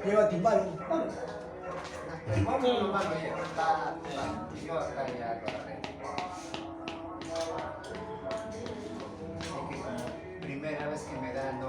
Lleva timbal. El mono nomás lo lleva, y yo acá ya lo arreglo. Es que como primera vez que me da, no.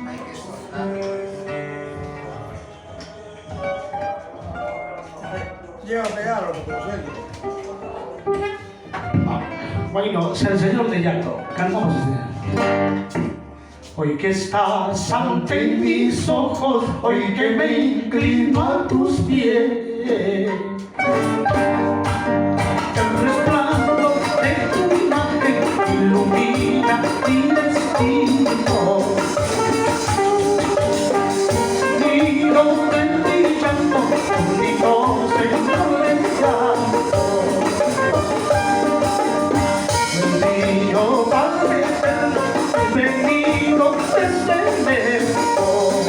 Hay que soltar. Lleva a pegarlo, porque lo suelto. Bueno, es el señor de llanto. Cantamos este. Hoy que estás ante mis ojos, hoy que me inclino a tus pies, el resplandor de tu imagen ilumina mi destino. Miro en mi llanto, único señor del llanto. Bendito Padre eterno, venido desde lejos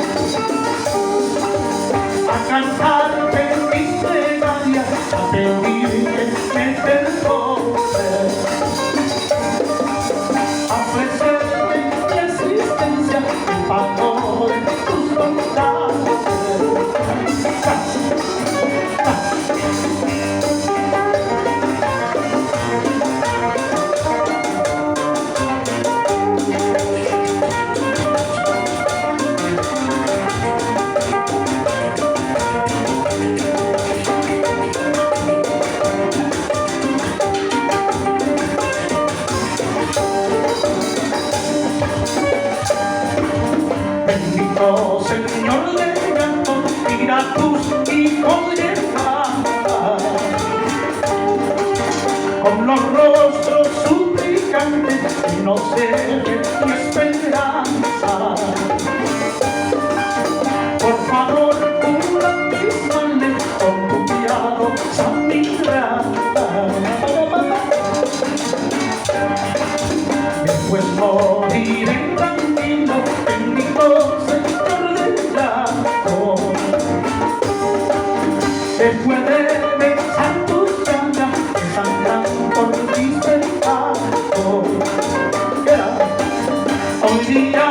a cantarte mis plegarias, a pedirte me perdones, a ofrecerte mi existencia en pago de tus bondades. Bendito Señor de llanto, mira a tus hijos llegar con los rostros suplicantes y no dejes tu esperanza. Por favor, cura mis males con tu piadosa mirada. Después moriré tranquilo, bendito Señor del llanto. Después de besar tus llagas, que sangran por mis pecados. Hoy día